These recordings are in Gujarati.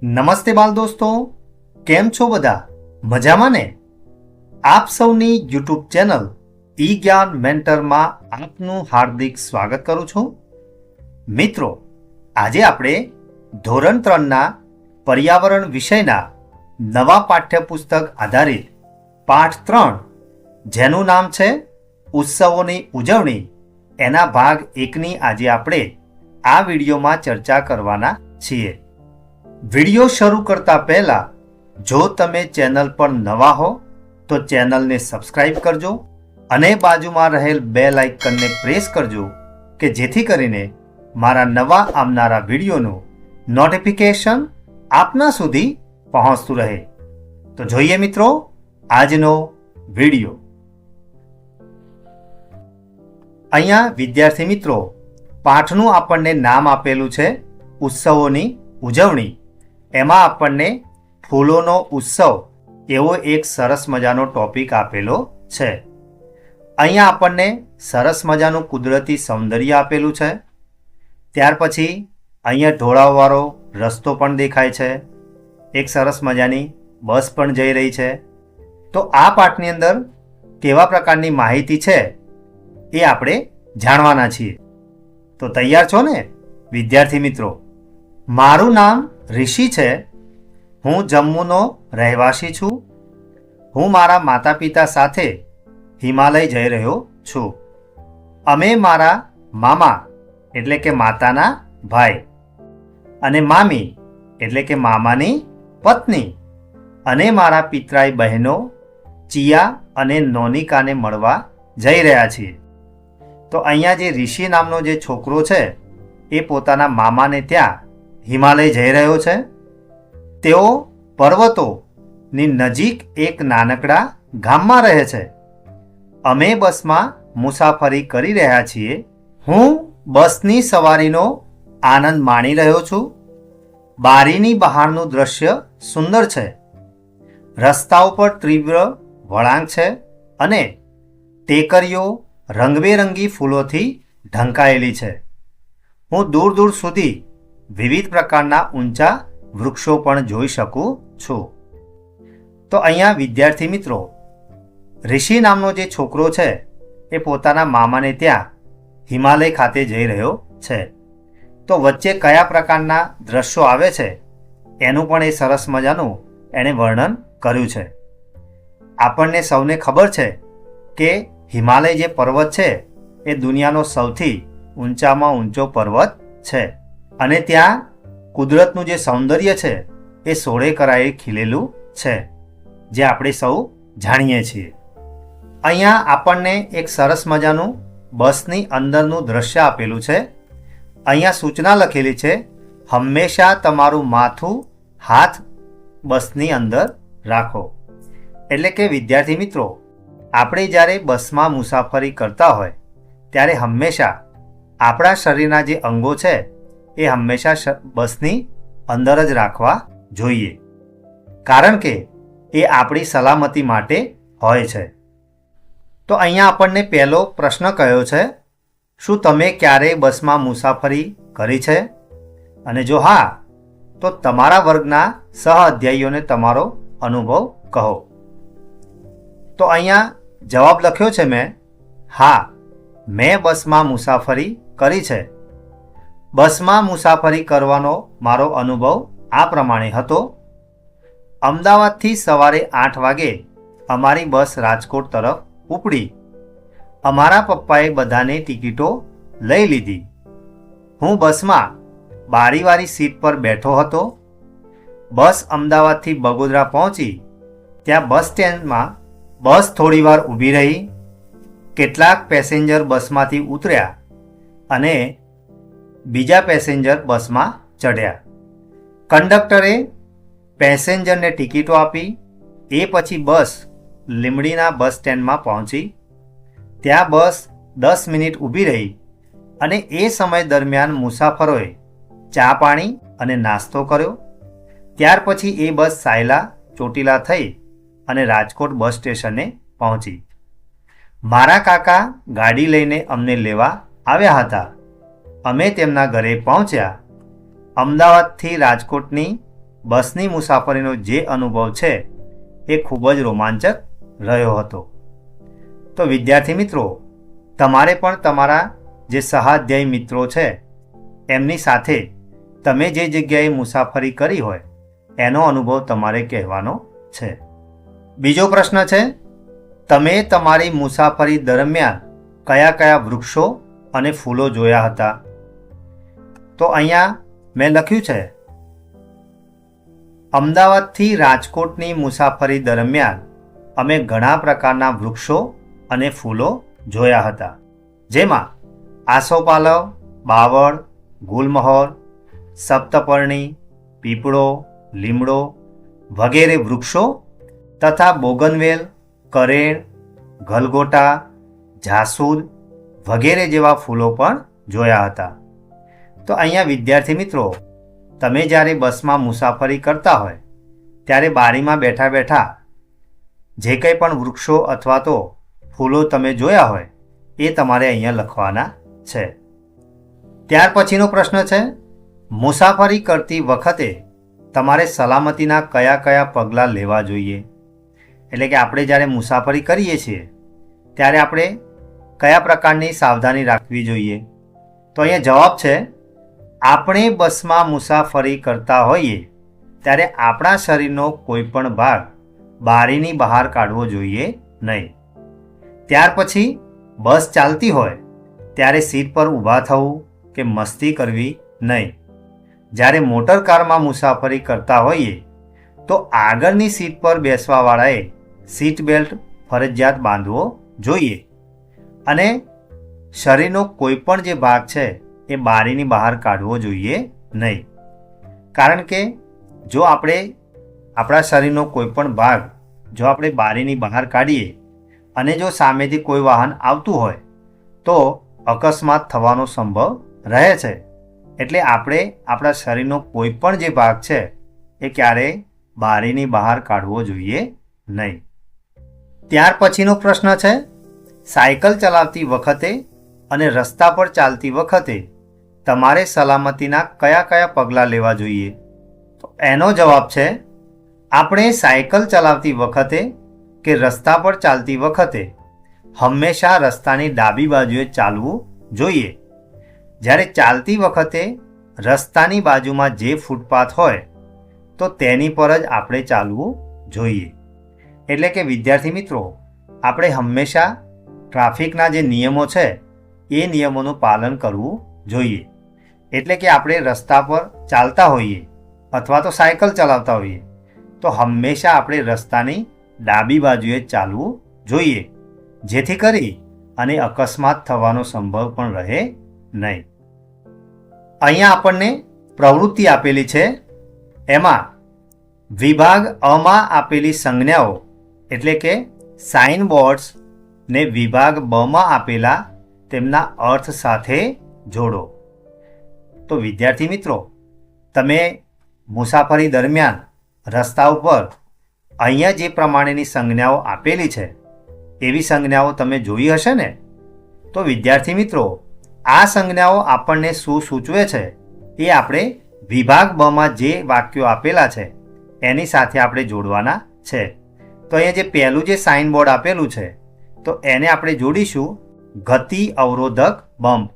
નમસ્તે બાલ દોસ્તો, કેમ છો બધા? મજામાં ને? આપ સૌની યુટ્યુબ ચેનલ ઈ જ્ઞાન મેન્ટરમાં આપનું હાર્દિક સ્વાગત કરું છું. મિત્રો, આજે આપણે ધોરણ 3ના પર્યાવરણ વિષયના નવા પાઠ્યપુસ્તક આધારિત પાઠ 3, જેનું નામ છે ઉત્સવોની ઉજવણી, એના ભાગ 1ની આજે આપણે આ વિડીયોમાં ચર્ચા કરવાના છીએ. વિડીયો શરૂ કરતા પહેલા જો તમે ચેનલ પર નવા હો તો ચેનલને સબસ્ક્રાઇબ કરજો અને બાજુમાં રહેલ બેલ આઇકનને પ્રેસ કરજો કે જેથી કરીને મારા નવા આવનારા વિડીયોનું નોટિફિકેશન આપના સુધી પહોંચતું રહે. તો જોઈએ મિત્રો આજનો વિડીયો. અહીંયા વિદ્યાર્થી મિત્રો પાઠનું આપણને નામ આપેલું છે ઉત્સવોની ઉજવણી. એમાં આપણને ફૂલોનો ઉત્સવ એવો એક સરસ મજાનો ટોપિક આપેલો છે. અહીંયા આપણને સરસ મજાનું કુદરતી સૌંદર્ય આપેલું છે. ત્યાર પછી અહીંયા ઢોળાવવાળો રસ્તો પણ દેખાય છે. એક સરસ મજાની બસ પણ જઈ રહી છે. તો આ પાઠની અંદર કેવા પ્રકારની માહિતી છે એ આપણે જાણવાના છીએ. તો તૈયાર છો ને વિદ્યાર્થી મિત્રો? મારું નામ ઋષિ છે. હું જમ્મુનો રહેવાસી છું. હું મારા માતા પિતા સાથે હિમાલય જઈ રહ્યો છું. અમે મારા મામા એટલે કે માતાના ભાઈ અને મામી એટલે કે મામાની પત્ની અને મારા પિતરાઈ બહેનો ચિયા અને નોનિકાને મળવા જઈ રહ્યા છીએ. તો અહીંયા જે ઋષિ નામનો જે છોકરો છે એ પોતાના મામાને ત્યાં હિમાલય જઈ રહ્યો છે. તેઓ પર્વતોની નજીક એક નાનકડા ગામમાં રહે છે. અમે બસમાં મુસાફરી કરી રહ્યા છીએ. હું બસની સવારીનો આનંદ માણી રહ્યો છું. બારીની બહારનું દ્રશ્ય સુંદર છે. રસ્તાઓ પર તીવ્ર વળાંક છે અને ટેકરીઓ રંગબેરંગી ફૂલોથી ઢંકાયેલી છે. હું દૂર દૂર સુધી વિવિધ પ્રકારના ઊંચા વૃક્ષો પણ જોઈ શકું છું. તો અહીંયા વિદ્યાર્થી મિત્રો ઋષિ નામનો જે છોકરો છે એ પોતાના મામાને ત્યાં હિમાલય ખાતે જઈ રહ્યો છે. તો વચ્ચે કયા પ્રકારના દ્રશ્યો આવે છે એનું પણ એ સરસ મજાનું એણે વર્ણન કર્યું છે. આપણને સૌને ખબર છે કે હિમાલય જે પર્વત છે એ દુનિયાનો સૌથી ઊંચામાં ઊંચો પર્વત છે અને ત્યાં કુદરતનું જે સૌંદર્ય છે એ સોળે કરાએ ખીલેલું છે, જે આપણે સૌ જાણીએ છીએ. અહીંયા આપણને એક સરસ મજાનું બસની અંદરનું દ્રશ્ય આપેલું છે. અહીંયા સૂચના લખેલી છે, હંમેશા તમારું માથું હાથ બસની અંદર રાખો. એટલે કે વિદ્યાર્થી મિત્રો, આપણે જ્યારે બસમાં મુસાફરી કરતા હોય ત્યારે હંમેશા આપણા શરીરના જે અંગો છે એ હંમેશા બસની અંદર જ રાખવા જોઈએ, કારણ કે એ આપણી સલામતી માટે હોય છે. તો અહીંયા આપણને પહેલો પ્રશ્ન કયો છે, શું તમે ક્યારેય બસમાં મુસાફરી કરી છે? અને જો હા, તો તમારા વર્ગના સહઅધ્યાયીઓને તમારો અનુભવ કહો. તો અહીંયા જવાબ લખ્યો છે મેં, હા, મેં બસમાં મુસાફરી કરી છે. બસમાં મુસાફરી કરવાનો મારો અનુભવ આ પ્રમાણે હતો. અમદાવાદથી સવારે 8 વાગે અમારી બસ રાજકોટ તરફ ઉપડી. અમારા પપ્પાએ બધાને ટિકિટો લઈ લીધી. હું બસમાં બારીવાળી સીટ પર બેઠો હતો. બસ અમદાવાદથી બગોદરા પહોંચી. ત્યાં બસ સ્ટેન્ડમાં બસ થોડીવાર ઊભી રહી. કેટલાક પેસેન્જર બસમાંથી ઉતર્યા અને બીજા પેસેન્જર બસમાં ચઢ્યા. કંડક્ટરે પેસેન્જરને ટિકિટો આપી. એ પછી બસ લીંબડીના બસ સ્ટેન્ડમાં પહોંચી. ત્યાં બસ 10 મિનિટ ઊભી રહી અને એ સમય દરમિયાન મુસાફરોએ ચા પાણી અને નાસ્તો કર્યો. ત્યાર પછી એ બસ સાયલા ચોટીલા થઈ અને રાજકોટ બસ સ્ટેશને પહોંચી. મારા કાકા ગાડી લઈને અમને લેવા આવ્યા હતા. અમે તેમના ઘરે પહોંચ્યા. અમદાવાદથી રાજકોટની બસની મુસાફરીનો જે અનુભવ છે એ ખૂબ જ રોમાંચક રહ્યો હતો. તો વિદ્યાર્થી મિત્રો, તમારે પણ તમારા જે સહાધ્યાયી મિત્રો છે એમની સાથે તમે જે જગ્યાએ મુસાફરી કરી હોય એનો અનુભવ તમારે કહેવાનો છે. બીજો પ્રશ્ન છે, તમે તમારી મુસાફરી દરમિયાન કયા કયા વૃક્ષો અને ફૂલો જોયા હતા? તો અહીંયા મેં લખ્યું છે, અમદાવાદથી રાજકોટની મુસાફરી દરમિયાન અમે ઘણા પ્રકારના વૃક્ષો અને ફૂલો જોયા હતા, જેમાં આસોપાલવ, બાવળ, ગુલમહોર, સપ્તપર્ણી, પીપળો, લીમડો વગેરે વૃક્ષો તથા બોગનવેલ, કરેણ, ગલગોટા, જાસૂદ વગેરે જેવા ફૂલો પણ જોયા હતા. તો અહીંયા વિદ્યાર્થી મિત્રો, તમે જ્યારે બસમાં મુસાફરી કરતા હોય ત્યારે બારીમાં બેઠા બેઠા જે કંઈ પણ વૃક્ષો અથવા તો ફૂલો તમે જોયા હોય એ તમારે અહીંયા લખવાના છે. ત્યાર પછીનો પ્રશ્ન છે, મુસાફરી કરતી વખતે તમારે સલામતીના કયા કયા પગલાં લેવા જોઈએ? એટલે કે આપણે જ્યારે મુસાફરી કરીએ છીએ ત્યારે આપણે કયા પ્રકારની સાવધાની રાખવી જોઈએ? તો અહીંયા જવાબ છે, આપણે બસમાં મુસાફરી કરતા હોઈએ ત્યારે આપણા શરીરનો કોઈ પણ ભાગ બારીની બહાર કાઢવો જોઈએ નહીં. ત્યાર પછી બસ ચાલતી હોય ત્યારે સીટ પર ઊભા થવું કે મસ્તી કરવી નહીં. જ્યારે મોટર કારમાં મુસાફરી કરતા હોઈએ તો આગળની સીટ પર બેસવાવાળાએ સીટ બેલ્ટ ફરજિયાત બાંધવો જોઈએ અને શરીરનો કોઈ પણ જે ભાગ છે એ બારીની બહાર કાઢવો જોઈએ નહીં. કારણ કે જો આપણે આપણા શરીરનો કોઈ પણ ભાગ જો આપણે બારીની બહાર કાઢીએ અને જો સામેથી કોઈ વાહન આવતું હોય તો અકસ્માત થવાનો સંભવ રહે છે. એટલે આપણે આપણા શરીરનો કોઈ પણ જે ભાગ છે એ ક્યારેય બારીની બહાર કાઢવો જોઈએ નહીં. ત્યાર પછીનો પ્રશ્ન છે, સાયકલ ચલાવતી વખતે અને રસ્તા પર ચાલતી વખતે તમારે સલામતીના કયા કયા પગલાં લેવા જોઈએ? તો એનો જવાબ છે, આપણે સાયકલ ચલાવતી વખતે કે રસ્તા પર ચાલતી વખતે હંમેશા રસ્તાની ડાબી બાજુએ ચાલવું જોઈએ. જ્યારે ચાલતી વખતે રસ્તાની બાજુમાં જે ફૂટપાથ હોય તો તેની પર જ આપણે ચાલવું જોઈએ. એટલે કે વિદ્યાર્થી મિત્રો, આપણે હંમેશા ટ્રાફિકના જે નિયમો છે એ નિયમોનું પાલન કરવું જોઈએ. એટલે કે આપણે રસ્તા પર ચાલતા હોઈએ અથવા તો સાયકલ ચલાવતા હોઈએ તો હંમેશા આપણે રસ્તાની ડાબી બાજુએ ચાલવું જોઈએ, જેથી કરી અને અકસ્માત થવાનો સંભવ પણ રહે નહીં. અહીંયા આપણને પ્રવૃત્તિ આપેલી છે, એમાં વિભાગ અમાં આપેલી સંજ્ઞાઓ એટલે કે સાઇન બોર્ડ્સ ને વિભાગ બમાં આપેલા તેમના અર્થ સાથે જોડો. તો વિદ્યાર્થી મિત્રો, તમે મુસાફરી દરમિયાન રસ્તા ઉપર અહીંયા જે પ્રમાણેની સંજ્ઞાઓ આપેલી છે એવી સંજ્ઞાઓ તમે જોઈ હશે ને? તો વિદ્યાર્થી મિત્રો, આ સંજ્ઞાઓ આપણને શું સૂચવે છે એ આપણે વિભાગ બમાં જે વાક્યો આપેલા છે એની સાથે આપણે જોડવાના છે. તો અહીંયા જે પહેલું જે સાઇન બોર્ડ આપેલું છે તો એને આપણે જોડીશું ગતિ અવરોધક બમ્પ.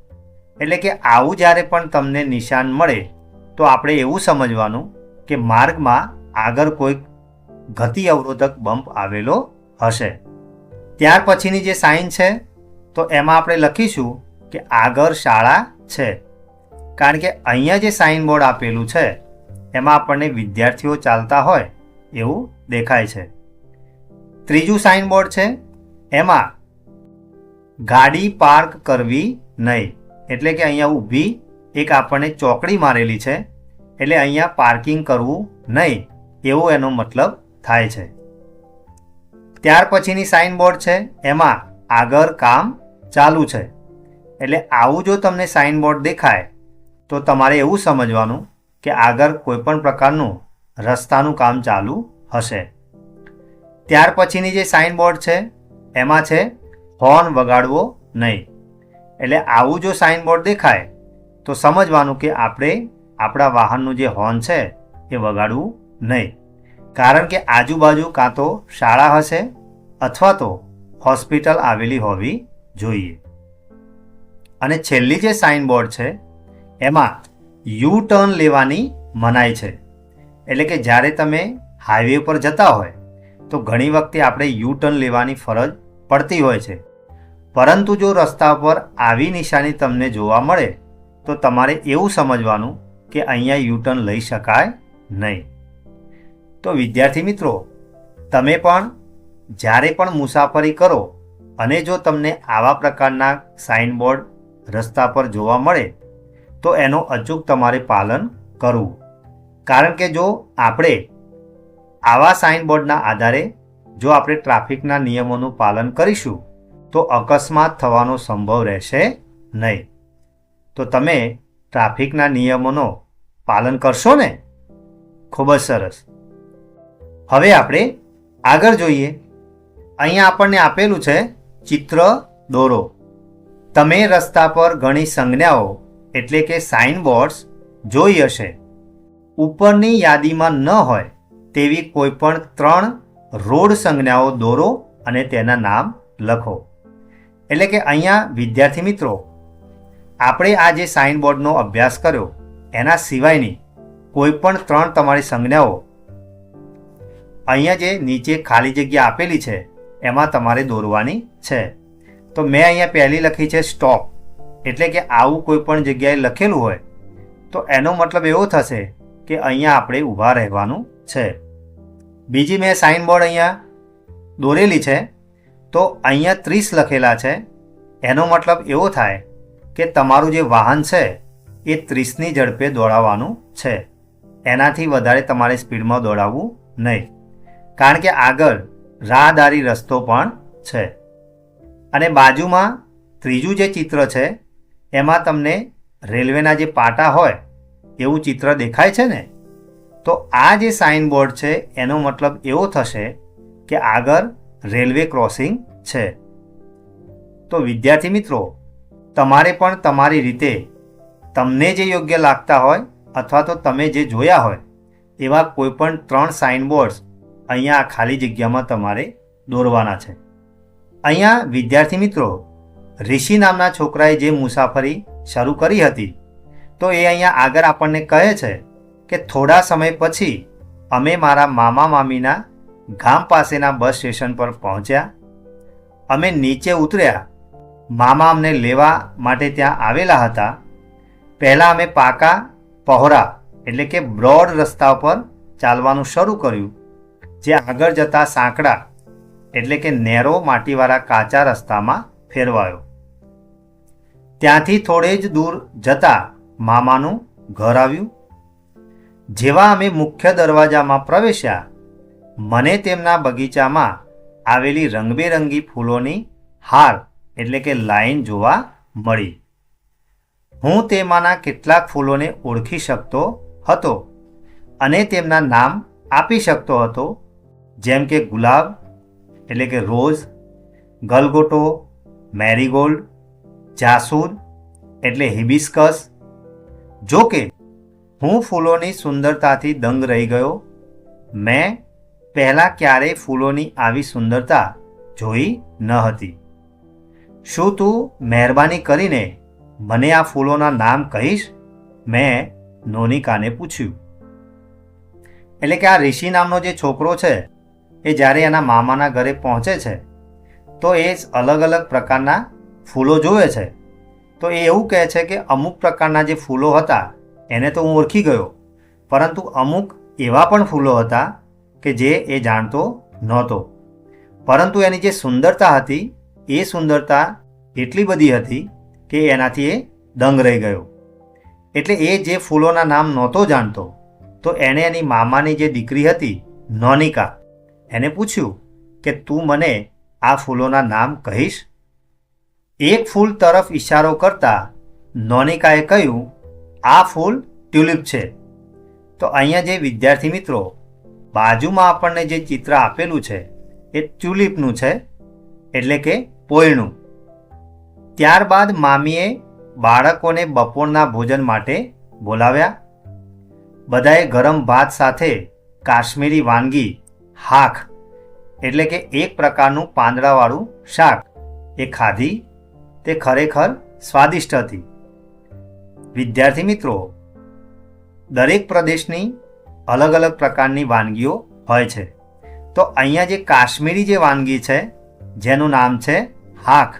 એટલે કે આવું જ્યારે પણ તમને નિશાન મળે તો આપણે એવું સમજવાનું કે માર્ગમાં આગળ કોઈક ગતિ અવરોધક બમ્પ આવેલો હશે. ત્યાર પછીની જે સાઇન છે તો એમાં આપણે લખીશું કે આગળ શાળા છે. કારણ કે અહીંયા જે સાઇન બોર્ડ આપેલું છે એમાં આપણને વિદ્યાર્થીઓ ચાલતા હોય એવું દેખાય છે. ત્રીજું સાઇન બોર્ડ છે એમાં ગાડી પાર્ક કરવી નહીં. એટલે કે અહીંયા ઊભી એક આપણને ચોકડી મારેલી છે એટલે અહીંયા પાર્કિંગ કરવું નહીં એવો એનો મતલબ થાય છે. ત્યાર પછીની સાઇન બોર્ડ છે એમાં આગળ કામ ચાલુ છે. એટલે આવું જો તમને સાઇન બોર્ડ દેખાય તો તમારે એવું સમજવાનું કે આગળ કોઈ પણ પ્રકારનું રસ્તાનું કામ ચાલુ હશે. ત્યાર પછીની જે સાઇન બોર્ડ છે એમાં છે હોર્ન વગાડવો નહીં. એટલે આવું જો સાઇન બોર્ડ દેખાય તો સમજવાનું કે આપણે આપણા વાહનનું જે હોર્ન છે એ વગાડવું નહીં, કારણ કે આજુબાજુ કાં તો શાળા હશે અથવા તો હોસ્પિટલ આવેલી હોવી જોઈએ. અને છેલ્લી જે સાઇનબોર્ડ છે એમાં યુ ટર્ન લેવાની મનાઈ છે. એટલે કે જ્યારે તમે હાઈવે પર જતા હોય તો ઘણી વખતે આપણે યુ ટર્ન લેવાની ફરજ પડતી હોય છે, પરંતુ જો રસ્તા પર આવી નિશાની તમને જોવા મળે તો તમારે એવું સમજવાનું કે અહીંયા યુ ટર્ન લઈ શકાય નહીં. તો વિદ્યાર્થી મિત્રો, તમે પણ જ્યારે પણ મુસાફરી કરો અને જો તમને આવા પ્રકારના સાઇનબોર્ડ રસ્તા પર જોવા મળે તો એનો અચૂક તમારે પાલન કરવું, કારણ કે જો આપણે આવા સાઇનબોર્ડના આધારે જો આપણે ટ્રાફિકના નિયમોનું પાલન કરીશું તો અકસ્માત થવાનો સંભવ રહેશે નહીં. તો તમે ટ્રાફિકના નિયમોનો પાલન કરશો ને? ખૂબ જ સરસ. હવે આપણે આગળ જોઈએ. અહીંયા આપણને આપેલું છે ચિત્ર દોરો. તમે રસ્તા પર ઘણી સંજ્ઞાઓ એટલે કે સાઇનબોર્ડ્સ જોઈ હશે. ઉપરની યાદીમાં ન હોય તેવી કોઈ પણ 3 રોડ સંજ્ઞાઓ દોરો અને તેના નામ લખો. એટલે કે અહીંયા વિદ્યાર્થી મિત્રો, આપણે આ જે સાઇનબોર્ડનો અભ્યાસ કર્યો એના સિવાયની કોઈ પણ 3 તમારી સંજ્ઞાઓ અહીંયા જે નીચે ખાલી જગ્યા આપેલી છે એમાં તમારે દોરવાની છે. તો મેં અહીંયા પહેલી લખી છે સ્ટોપ. એટલે કે આવું કોઈ પણ જગ્યાએ લખેલું હોય તો એનો મતલબ એવો થશે કે અહીંયા આપણે ઊભા રહેવાનું છે. બીજી મેં સાઇનબોર્ડ અહીંયા દોરેલી છે તો અહીંયા 30 લખેલા છે. એનો મતલબ એવો થાય કે તમારું જે વાહન છે એ 30ની ઝડપે દોડાવવાનું છે. એનાથી વધારે તમારે સ્પીડમાં દોડાવવું નહીં, કારણ કે આગળ રાહદારી રસ્તો પણ છે. અને બાજુમાં ત્રીજું જે ચિત્ર છે એમાં તમને રેલવેના જે પાટા હોય એવું ચિત્ર દેખાય છે ને? તો આ જે સાઇનબોર્ડ છે એનો મતલબ એવો થશે કે આગળ રેલવે ક્રોસિંગ છે. તો વિદ્યાર્થી મિત્રો, તમારે પણ તમારી રીતે તમને જે યોગ્ય લાગતા હોય અથવા તો તમે જે જોયા હોય એવા કોઈ પણ 3 સાઇનબોર્ડ્સ અહીંયા આ ખાલી જગ્યામાં તમારે દોરવાના છે. અહીંયા વિદ્યાર્થી મિત્રો, ઋષિ નામના છોકરાએ જે મુસાફરી શરૂ કરી હતી તો એ અહીંયા આગળ આપણને કહે છે કે થોડા સમય પછી અમે મારા મામા મામીના ગામ પાસેના બસ સ્ટેશન પર પહોંચ્યા. અમે નીચે ઉતર્યા. મામા અમને લેવા માટે ત્યાં આવેલા હતા. પહેલાં અમે પાકા પહોળા એટલે કે બ્રોડ રસ્તા પર ચાલવાનું શરૂ કર્યું, જે આગળ જતા સાંકડા એટલે કે નેરો માટીવાળા કાચા રસ્તામાં ફેરવાયો. ત્યાંથી થોડે જ દૂર જતા મામાનું ઘર આવ્યું. જેવા અમે મુખ્ય દરવાજામાં પ્રવેશ્યા, મને તેમના બગીચામાં આવેલી રંગબેરંગી ફૂલોની હાર એટલે કે લાઈન જોવા મળી. હું તેમાંના કેટલાક ફૂલોને ઓળખી શકતો હતો અને તેમના નામ આપી શકતો હતો, જેમ કે ગુલાબ એટલે કે રોઝ, ગલગોટો, મેરીગોલ્ડ, જાસૂદ એટલે હિબિસ્કસ. જો કે હું ફૂલોની સુંદરતાથી દંગ રહી ગયો. મેં પહેલાં ક્યારેય ફૂલોની આવી સુંદરતા જોઈ ન હતી. શું તું મહેરબાની કરીને મને આ ફૂલોના નામ કહીશ? મેં નોનિકાને પૂછ્યું. એટલે કે આ ઋષિ નામનો જે છોકરો છે એ જ્યારે એના મામાના ઘરે પહોંચે છે તો એ અલગ અલગ પ્રકારના ફૂલો જોવે છે. તો એ એવું કહે છે કે અમુક પ્રકારના જે ફૂલો હતા એને તો હું ઓળખી ગયો, પરંતુ અમુક એવા પણ ફૂલો હતા કે જે એ જાણતો નહોતો. પરંતુ એની જે સુંદરતા હતી એ સુંદરતા એટલી બધી હતી કે એનાથી એ દંગ રહી ગયો. એટલે એ જે ફૂલોના નામ નહોતો જાણતો તો એણે એની મામાની જે દીકરી હતી નોનિકા એને પૂછ્યું કે તું મને આ ફૂલોના નામ કહીશ? એક ફૂલ તરફ ઈશારો કરતા નોનિકાએ કહ્યું, આ ફૂલ ટ્યુલિપ છે. તો અહીંયા જે વિદ્યાર્થી મિત્રો, બાજુમાં આપણને જે ચિત્ર આપેલું છે એ ટ્યુલિપનું છે, એટલે કે પોયણું. ત્યારબાદ મામીએ બાળકોને બપોરના ભોજન માટે બોલાવ્યા. બધાએ ગરમ ભાત સાથે કાશ્મીરી વાનગી હાખ એટલે કે એક પ્રકારનું પાંદડાવાળું શાક એ ખાધી. તે ખરેખર સ્વાદિષ્ટ હતી. વિદ્યાર્થી મિત્રો, દરેક પ્રદેશની અલગ અલગ પ્રકારની વાનગીઓ હોય છે. તો અહીંયા જે કાશ્મીરી જે વાનગી છે જેનું નામ છે હાખ,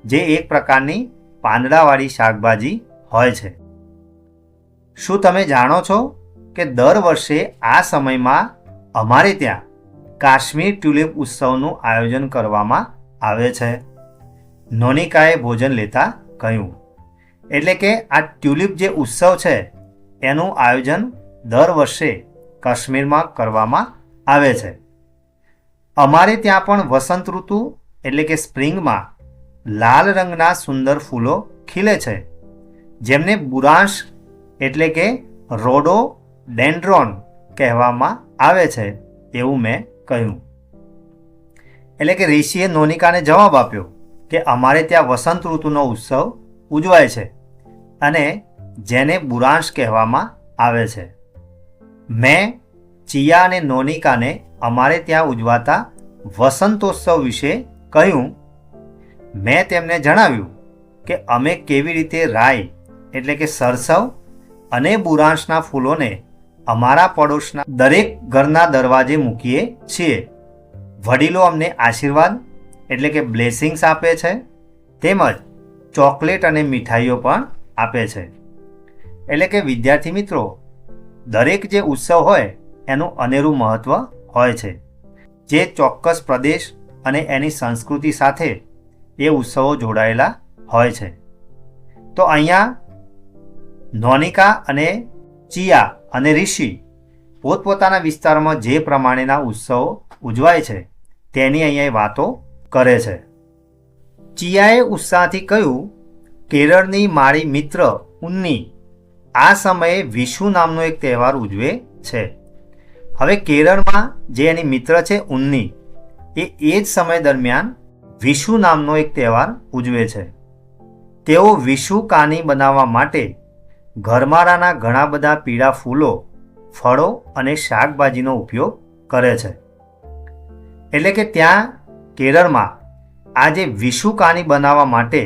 જે એક પ્રકારની પાંદડાવાળી શાકભાજી હોય છે. શું તમે જાણો છો કે દર વર્ષે આ સમયમાં અમારે ત્યાં કાશ્મીર ટ્યુલિપ ઉત્સવનું આયોજન કરવામાં આવે છે? નોનિકાએ ભોજન લેતા કહ્યું. એટલે કે આ ટ્યુલિપ જે ઉત્સવ છે એનું આયોજન દર વર્ષે કાશ્મીરમાં કરવામાં આવે છે. અમારે ત્યાં પણ વસંત ઋતુ એટલે કે સ્પ્રિંગમાં લાલ રંગના સુંદર ફૂલો ખીલે છે, જેમને બુરાંશ એટલે કે રોડોડેન્ડ્રોન કહેવામાં આવે છે, એવું મેં કહ્યું. એટલે કે ઋષિએ નોનિકાને જવાબ આપ્યો કે અમારે ત્યાં વસંત ઋતુનો ઉત્સવ ઉજવાય છે અને જેને બુરાંશ કહેવામાં આવે છે. મેં ચિયા અને નોનિકાને અમારે ત્યાં ઉજવાતા વસંતોત્સવ વિશે કહ્યું. મેં તેમને જણાવ્યું કે અમે કેવી રીતે રાઈ એટલે કે સરસવ અને બુરાંશના ફૂલોને અમારા પડોશના દરેક ઘરના દરવાજે મૂકીએ છીએ. વડીલો અમને આશીર્વાદ એટલે કે બ્લેસિંગ્સ આપે છે, તેમજ ચોકલેટ અને મીઠાઈઓ પણ આપે છે. એટલે કે વિદ્યાર્થી મિત્રો, દરેક જે ઉત્સવ હોય એનું અનેરું મહત્ત્વ હોય છે, જે ચોક્કસ પ્રદેશ અને એની સંસ્કૃતિ સાથે એ ઉત્સવો જોડાયેલા હોય છે. તો અહીંયા નોનિકા અને ચિયા અને ઋષિ પોતપોતાના વિસ્તારમાં જે પ્રમાણેના ઉત્સવો ઉજવાય છે તેની અહીંયા વાતો કરે છે. ચિયાએ ઉત્સાહથી કહ્યું, કેરળની મારી મિત્ર ઉન્ની આ સમયે વિશુ નામનો એક તહેવાર ઉજવે છે. હવે કેરળમાં જે એની મિત્ર છે ઉન્ની, એ જ સમય દરમિયાન વિશુ નામનો એક તહેવાર ઉજવે છે. તેઓ વિશુ કાની બનાવવા માટે ઘરમારાના ઘણા બધા પીળા ફૂલો, ફળો અને શાકભાજીનો ઉપયોગ કરે છે. એટલે કે ત્યાં કેરળમાં આ જે વિશુ કાની બનાવવા માટે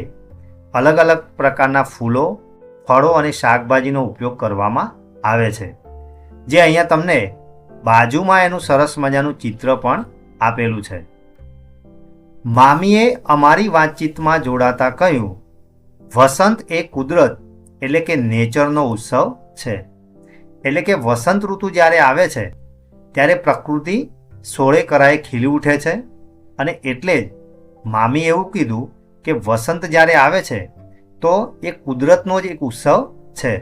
અલગ અલગ પ્રકારના ફૂલો, ફળો અને શાકભાજીનો ઉપયોગ કરવામાં આવે છે, જે અહીંયા તમને બાજુમાં એનું સરસ મજાનું ચિત્ર પણ આપેલું છે. મામીએ અમારી વાતચીતમાં જોડાતા કહ્યું, વસંત એ કુદરત એટલે કે નેચરનો ઉત્સવ છે. એટલે કે વસંત ઋતુ જ્યારે આવે છે ત્યારે પ્રકૃતિ સોળે કરાએ ખીલી ઉઠે છે, અને એટલે જ મામી એવું કીધું કે વસંત જ્યારે આવે છે તો એ કુદરતનો જ એક ઉત્સવ છે.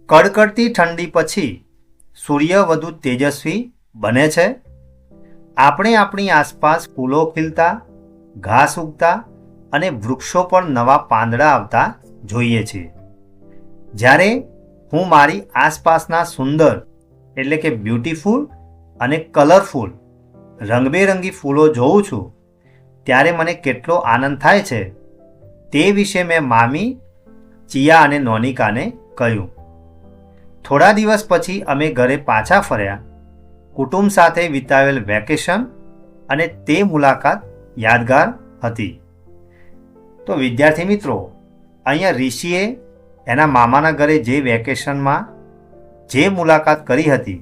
કડકડતી ઠંડી પછી સૂર્ય વધુ તેજસ્વી બને છે. આપણે આપણી આસપાસ ફૂલો ખીલતા, ઘાસ ઉગતા અને વૃક્ષો પર નવા પાંદડા આવતા જોઈએ છીએ. જ્યારે હું મારી આસપાસના સુંદર એટલે કે બ્યુટીફુલ અને કલરફુલ રંગબેરંગી ફૂલો જોઉં છું ત્યારે મને કેટલો આનંદ થાય છે, તે વિશે મેં મામી, ચિયા અને નોનિકાને કહ્યું. થોડા દિવસ પછી અમે ઘરે પાછા ફર્યા. કુટુંબ સાથે વિતાવેલ વેકેશન અને તે મુલાકાત યાદગાર હતી. તો વિદ્યાર્થી મિત્રો, અહીંયા ઋષિએ એના મામાના ઘરે જે વેકેશનમાં જે મુલાકાત કરી હતી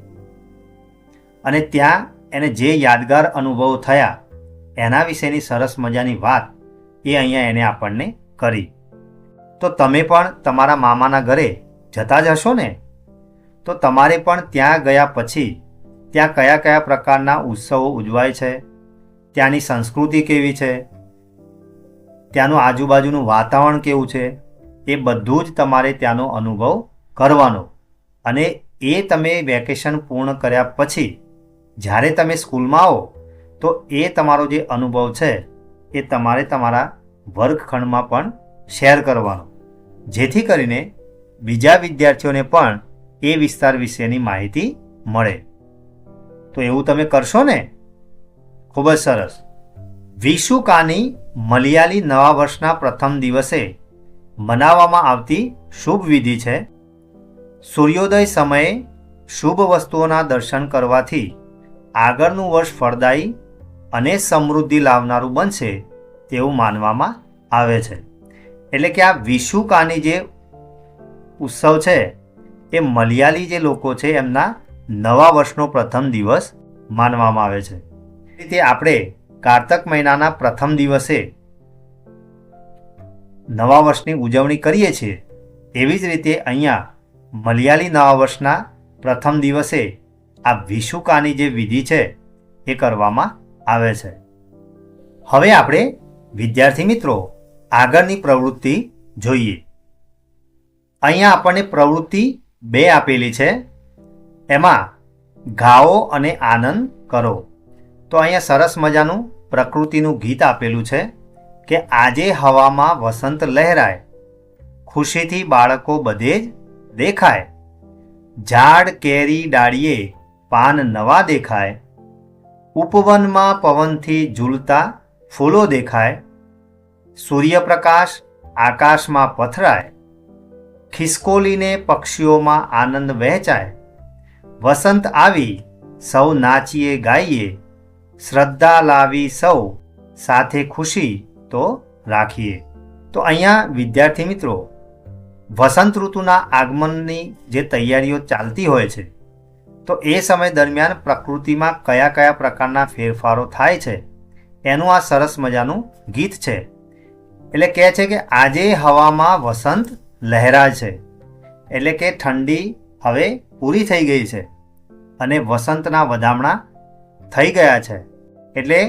અને ત્યાં એને જે યાદગાર અનુભવો થયા એના વિશેની સરસ મજાની વાત એ અહીંયા એને આપણને કરી. તો તમે પણ તમારા મામાના ઘરે જતા જ હશો ને? તો તમારે પણ ત્યાં ગયા પછી ત્યાં કયા કયા પ્રકારના ઉત્સવો ઉજવાય છે, ત્યાંની સંસ્કૃતિ કેવી છે, ત્યાંનું આજુબાજુનું વાતાવરણ કેવું છે, એ બધું જ તમારે ત્યાંનો અનુભવ કરવાનો. અને એ તમે વેકેશન પૂર્ણ કર્યા પછી જ્યારે તમે સ્કૂલમાં આવો તો એ તમારો જે અનુભવ છે એ તમારે તમારા વર્ગખંડમાં પણ શેર કરવાનો, જેથી કરીને બીજા વિદ્યાર્થીઓને પણ એ વિસ્તાર વિશેની માહિતી મળે. તો એવું તમે કરશો ને? ખૂબ જ સરસ. વિશુ કાની મલયાલી નવા વર્ષના પ્રથમ દિવસે મનાવવામાં આવતી શુભ વિધિ છે. સૂર્યોદય સમયે શુભ વસ્તુઓના દર્શન કરવાથી આગળનું વર્ષ ફળદાયી અને સમૃદ્ધિ લાવનારું બનશે તેવું માનવામાં આવે છે. એટલે કે આ વિષુકાની જે ઉત્સવ છે એ મલયાલી જે લોકો છે એમના નવા વર્ષનો પ્રથમ દિવસ માનવામાં આવે છે. એ રીતે આપણે કારતક મહિનાના પ્રથમ દિવસે નવા વર્ષની ઉજવણી કરીએ છીએ, એવી જ રીતે અહીંયા મલયાલી નવા વર્ષના પ્રથમ દિવસે આ વિષુકાની જે વિધિ છે એ કરવામાં આવે છે. હવે આપણે વિદ્યાર્થી મિત્રો આગળની પ્રવૃત્તિ જોઈએ. અહીંયા આપણને પ્રવૃત્તિ 2 આપેલી છે. એમાં ગાઓ અને આનંદ કરો. તો અહીંયા સરસ મજાનું પ્રકૃતિનું ગીત આપેલું છે કે આજે હવામાં વસંત લહેરાય, ખુશીથી બાળકો બધે જ દેખાય, ઝાડ કેરી ડાળીએ પાન નવા દેખાય, ઉપવનમાં પવનથી ઝૂલતા ફૂલો દેખાય, સૂર્યપ્રકાશ આકાશમાં પથરાય, ખિસકોલીને પક્ષીઓમાં આનંદ વહેંચાય, વસંત આવી સૌ નાચીએ ગાઈએ, શ્રદ્ધા લાવી સૌ સાથે ખુશી તો રાખીએ. તો અહીંયા વિદ્યાર્થી મિત્રો વસંત ઋતુના આગમનની જે તૈયારીઓ ચાલતી હોય છે, તો એ સમય દરમિયાન પ્રકૃતિમાં કયા કયા પ્રકારના ફેરફારો થાય છે એનું આ સરસ મજાનું ગીત છે. એટલે કહે છે કે આજે હવામાં વસંત લહેરાય છે, એટલે કે ઠંડી હવે પૂરી થઈ ગઈ છે અને વસંતના વધામણા થઈ ગયા છે. એટલે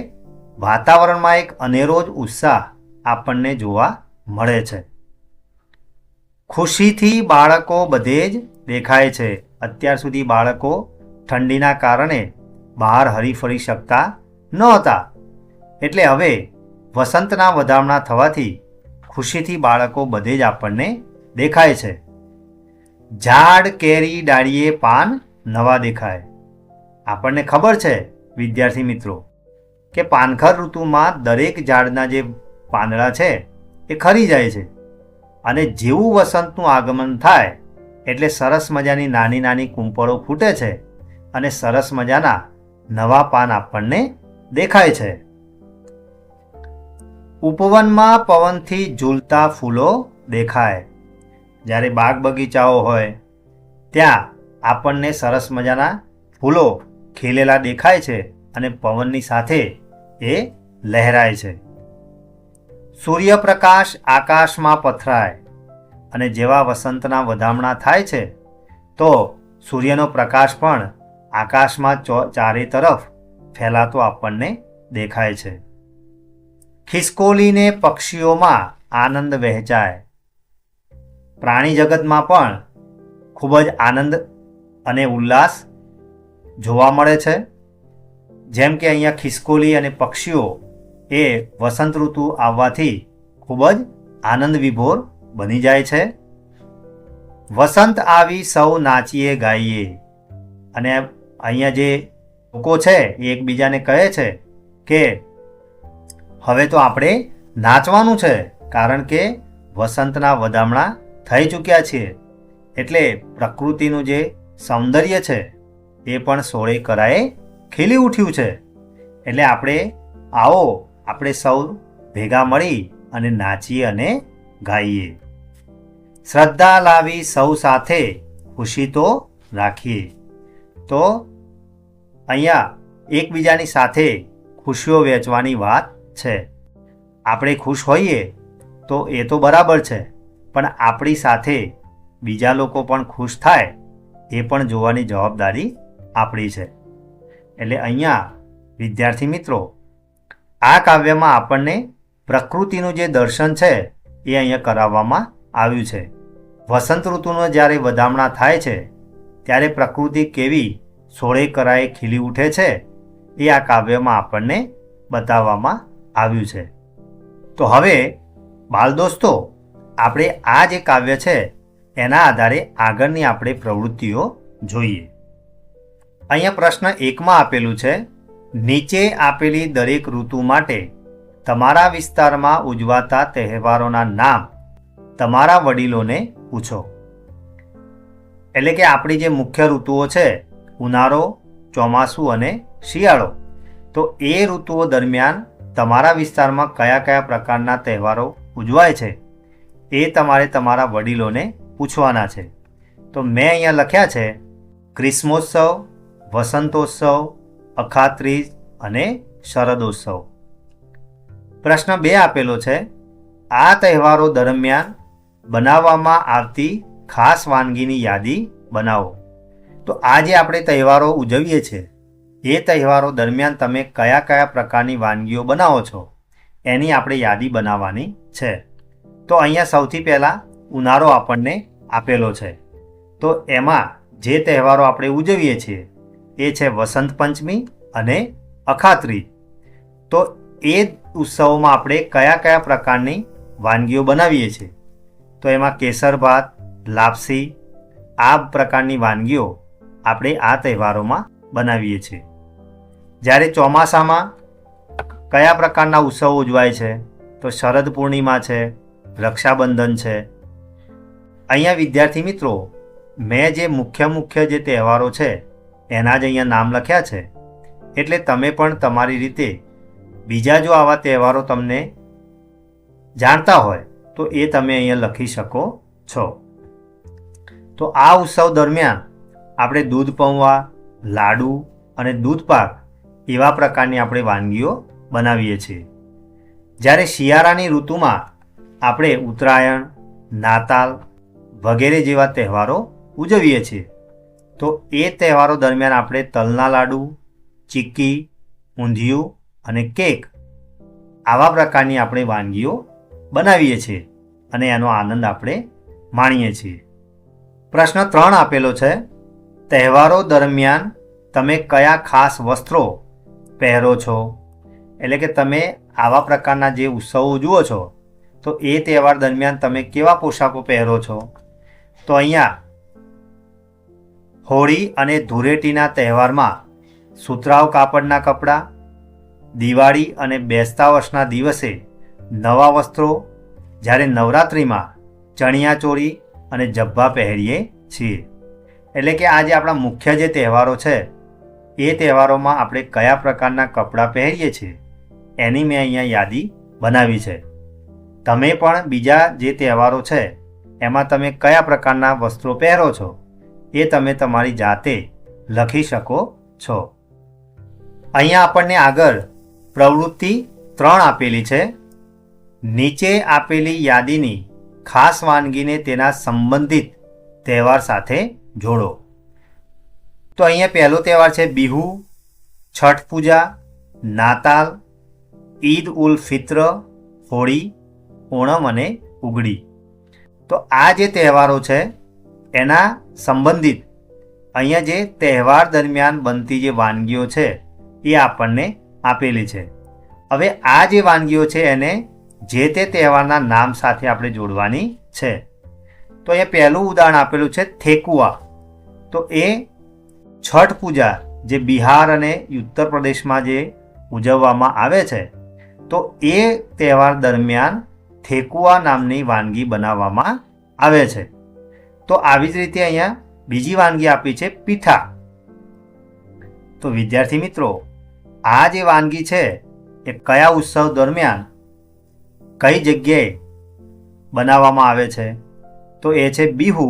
વાતાવરણમાં એક અનેરો જ ઉત્સાહ આપણને જોવા મળે છે. ખુશીથી બાળકો બધે જ દેખાય છે. અત્યાર સુધી બાળકો ઠંડીના કારણે બહાર હરીફરી શકતા નહોતા, એટલે હવે વસંતના વધામણા થવાથી ખુશીથી બાળકો બધે જ આપણને દેખાય છે. ઝાડ કેરી ડાળીએ પાન નવા દેખાય. આપણને ખબર છે વિદ્યાર્થી મિત્રો કે પાનખર ઋતુમાં દરેક ઝાડના જે પાંદડા છે એ ખરી જાય છે અને જેવું વસંતનું આગમન થાય એટલે સરસ મજાની નાની નાની કૂંપળો ફૂટે છે અને સરસ મજાના નવા પાન આપણને દેખાય છે. ઉપવનમાં પવનથી ઝૂલતા ફૂલો દેખાય. જ્યારે બાગ બગીચાઓ હોય ત્યાં આપણને સરસ મજાના ફૂલો ખીલેલા દેખાય છે અને પવનની સાથે એ લહેરાય છે. સૂર્યપ્રકાશ આકાશમાં પથરાય. અને જેવા વસંતના વધામણા થાય છે તો સૂર્યનો પ્રકાશ પણ આકાશમાં ચારે તરફ ફેલાતો આપણને દેખાય છે. ખિસકોલીને પક્ષીઓમાં આનંદ વહેંચાય. પ્રાણી જગતમાં પણ ખૂબ જ આનંદ અને ઉલ્લાસ જોવા મળે છે. જેમ કે અહીંયા ખિસકોલી અને પક્ષીઓ એ વસંત ઋતુ આવવાથી ખૂબ જ આનંદ વિભોર બની જાય છે. વસંત આવી સૌ નાચીએ ગાઈએ. અને અહીંયા જે લોકો છે એ એકબીજાને કહે છે કે હવે તો આપણે નાચવાનું છે, કારણ કે વસંતના વધામણા થઈ ચૂક્યા છીએ, એટલે પ્રકૃતિનું જે સૌંદર્ય છે એ પણ સોળે કરાએ ખીલી ઉઠ્યું છે. એટલે આવો આપણે સૌ ભેગા મળી અને નાચીએ અને ગાઈએ. શ્રદ્ધા લાવી સૌ સાથે ખુશી તો રાખીએ. તો અહીંયા એકબીજાની સાથે ખુશીઓ વહેંચવાની વાત છે. આપણે ખુશ હોઈએ તો એ તો બરાબર છે, પણ આપણી સાથે બીજા લોકો પણ ખુશ થાય એ પણ જોવાની જવાબદારી આપણી છે. એટલે અહીંયા વિદ્યાર્થી મિત્રો આ કાવ્યમાં આપણને પ્રકૃતિનું જે દર્શન છે એ અહીંયા કરાવવામાં આવ્યું છે. વસંત ઋતુનો જ્યારે વધામણા થાય છે ત્યારે પ્રકૃતિ કેવી સોળે કરાએ ખીલી ઉઠે છે એ આ કાવ્યમાં આપણને બતાવવામાં આવ્યું છે. તો હવે બાળ દોસ્તો આપણે આ જે કાવ્ય છે એના આધારે આગળની આપણે પ્રવૃત્તિઓ જોઈએ. અહીંયા પ્રશ્ન 1માં આપેલું છે, નીચે આપેલી દરેક ઋતુ માટે તમારા વિસ્તારમાં ઉજવાતા તહેવારોના નામ તમારા વડીલોને પૂછો. એટલે કે આપણી જે મુખ્ય ઋતુઓ છે ઉનાળો, ચોમાસું અને શિયાળો, તો એ ઋતુઓ દરમિયાન તમારા વિસ્તારમાં કયા કયા પ્રકારના તહેવારો ઉજવાય છે એ તમારે તમારા વડીલોને પૂછવાના છે. તો મેં અહીંયા લખ્યા છે ગ્રીષ્મોત્સવ, વસંતોત્સવ, અખાત્રીજ અને શરદોત્સવ. પ્રશ્ન 2 આપેલો છે, આ તહેવારો દરમિયાન બનાવવામાં આવતી ખાસ વાનગીની યાદી બનાવો. તો આ જે આપણે તહેવારો ઉજવીએ છીએ એ તહેવારો દરમિયાન તમે કયા કયા પ્રકારની વાનગીઓ બનાવો છો એની આપણે યાદી બનાવવાની છે. તો અહીંયા સૌથી પહેલાં ઉનાળો આપણને આપેલો છે. તો એમાં જે તહેવારો આપણે ઉજવીએ છીએ એ છે વસંત પંચમી અને અખાત્રીજ. તો એ ઉત્સવોમાં આપણે કયા કયા પ્રકારની વાનગીઓ બનાવીએ છીએ? તો એમાં કેસર ભાત, લાપસી, આ પ્રકારની વાનગીઓ આપણે આ તહેવારોમાં બનાવીએ છીએ. જ્યારે ચોમાસામાં કયા પ્રકારના ઉત્સવો ઉજવાય છે? તો શરદ પૂર્ણિમા છે, રક્ષાબંધન છે. અહીંયા વિદ્યાર્થી મિત્રો મેં જે મુખ્ય જે તહેવારો છે એના જ અહીંયા નામ લખ્યા છે. એટલે તમે પણ તમારી રીતે બીજા જો આવા તહેવારો તમને જાણતા હોય તો એ તમે અહીંયા લખી શકો છો. તો આ ઉત્સવ દરમિયાન આપણે દૂધ પૌવા, લાડુ અને દૂધપાક એવા પ્રકારની આપણે વાનગીઓ બનાવીએ છીએ. જ્યારે શિયાળાની ઋતુમાં આપણે ઉત્તરાયણ, નાતાલ વગેરે જેવા તહેવારો ઉજવીએ છીએ. તો એ તહેવારો દરમિયાન આપણે તલના લાડુ, ચીક્કી, ઊંધિયું અને કેક આવા પ્રકારની આપણે વાનગીઓ બનાવીએ છીએ અને એનો આનંદ આપણે માણીએ છીએ. પ્રશ્ન 3 આપેલો છે, તહેવારો દરમિયાન તમે કયા ખાસ વસ્ત્રો પહેરો છો? એટલે કે તમે આવા પ્રકારના જે ઉત્સવો ઉજવો છો તો એ તહેવાર દરમિયાન તમે કેવા પોશાકો પહેરો છો? તો અહીંયા હોળી અને ધૂળેટીના તહેવારમાં સુતરાઉ કાપડના કપડાં, દિવાળી અને બેસતા વર્ષના દિવસે નવા વસ્ત્રો, જ્યારે નવરાત્રિમાં ચણિયાચોળી અને જબ્બા પહેરીએ છીએ. એટલે કે આ જે આપણા મુખ્ય જે તહેવારો છે એ તહેવારોમાં આપણે કયા પ્રકારના કપડાં પહેરીએ છીએ એની મેં અહીંયા યાદી બનાવી છે. તમે પણ બીજા જે તહેવારો છે એમાં તમે કયા પ્રકારના વસ્ત્રો પહેરો છો એ તમે તમારી જાતે લખી શકો છો. અહીંયા આપણને આગળ પ્રવૃત્તિ 3 આપેલી છે. નીચે આપેલી યાદીની ખાસ વાનગીને તેના સંબંધિત તહેવાર સાથે જોડો. તો અહીંયા પહેલો તહેવાર છે બિહુ, છઠ પૂજા, નાતાલ, ઈદ ઉલ ફિત્ર, હોળી, ઓણમ અને ઉગડી. તો આ જે તહેવારો છે એના સંબંધિત અહીંયા જે તહેવાર દરમિયાન બનતી જે વાનગીઓ છે એ આપણને આપેલી છે. હવે આ જે વાનગીઓ છે એને જે તે તહેવારના નામ સાથે આપણે જોડવાની છે. તો અહીંયા પહેલું ઉદાહરણ આપેલું છે થેકુઆ. તો એ છઠ પૂજા જે બિહાર અને ઉત્તર પ્રદેશમાં જે ઉજવવામાં આવે છે તો એ તહેવાર દરમિયાન થેકુઆ નામની વાનગી બનાવવામાં આવે છે. તો આવી જ રીતે અહીંયા બીજી વાનગી આપી છે પીઠા. તો વિદ્યાર્થી મિત્રો આ જે વાનગી છે એ કયા ઉત્સવ દરમિયાન કઈ જગ્યાએ બનાવવામાં આવે છે? તો એ છે બિહુ.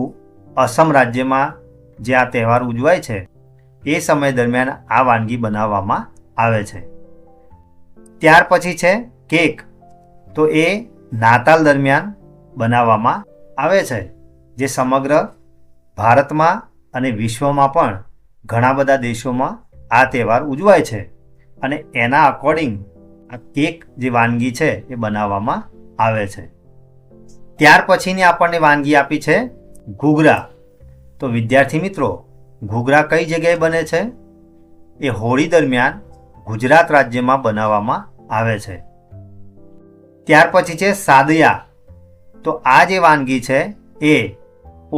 અસમ રાજ્યમાં જે આ તહેવાર ઉજવાય છે એ સમય દરમિયાન આ વાનગી બનાવવામાં આવે છે. ત્યાર પછી છે કેક. તો એ નાતાલ દરમિયાન બનાવવામાં આવે છે, જે સમગ્ર ભારતમાં અને વિશ્વમાં પણ ઘણા બધા દેશોમાં આ તહેવાર ઉજવાય છે અને એના અકોર્ડિંગ આ કેક જે વાનગી છે એ બનાવવામાં આવે છે. ત્યાર પછીની આપણને વાનગી આપી છે ઘૂઘરા. તો વિદ્યાર્થી મિત્રો ઘૂઘરા કઈ જગ્યાએ બને છે? એ હોળી દરમિયાન ગુજરાત રાજ્યમાં બનાવવામાં આવે છે. ત્યાર પછી છે સાદિયા. તો આ જે વાનગી છે એ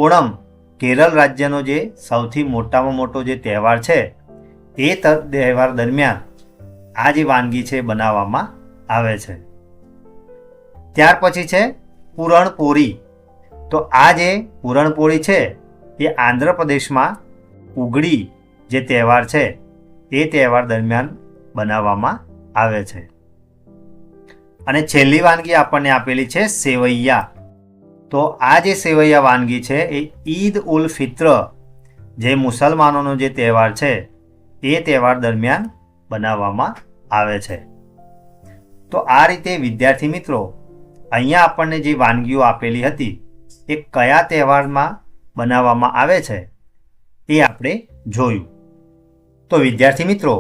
ઓણમ કેરળ રાજ્યનો જે સૌથી મોટામાં મોટો જે તહેવાર છે એ તહેવાર દરમિયાન આ જે વાનગી છે બનાવવામાં આવે છે. ત્યાર પછી છે પૂરણપોળી. તો આ જે પૂરણપોળી છે એ આંધ્રપ્રદેશમાં ઉગડી જે તહેવાર છે એ તહેવાર દરમિયાન બનાવવામાં આવે છે. અને છેલ્લી વાનગી આપણને આપેલી છે સેવૈયા. તો આ જે સેવૈયા વાનગી છે એ ઈદ ઉલ ફિત્ર જે મુસલમાનોનો જે તહેવાર છે એ તહેવાર દરમિયાન બનાવવામાં આવે છે. તો આ રીતે વિદ્યાર્થી મિત્રો અહીંયા આપણને જે વાનગીઓ આપેલી હતી એ કયા તહેવારમાં બનાવવામાં આવે છે એ આપણે જોયું. તો વિદ્યાર્થી મિત્રો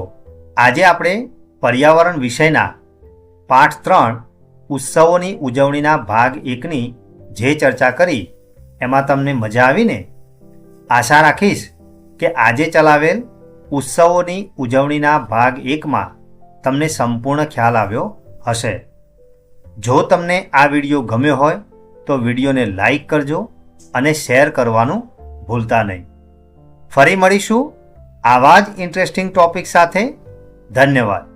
આજે આપણે પર્યાવરણ વિષયના પાઠ 3 ઉત્સવોની ઉજવણીના ભાગ 1ની જે ચર્ચા કરી એમાં તમને મજા આવીને? આશા રાખીશ કે આજે ચલાવેલ ઉત્સવોની ઉજવણીના ભાગ 1માં તમને સંપૂર્ણ ખ્યાલ આવ્યો હશે. જો તમને આ વિડીયો ગમ્યો હોય તો વિડીયોને લાઈક કરજો અને શેર કરવાનું ભૂલતા નહીં. ફરી મળીશું આવા જ ઇન્ટરેસ્ટિંગ ટોપિક સાથે. ધન્યવાદ.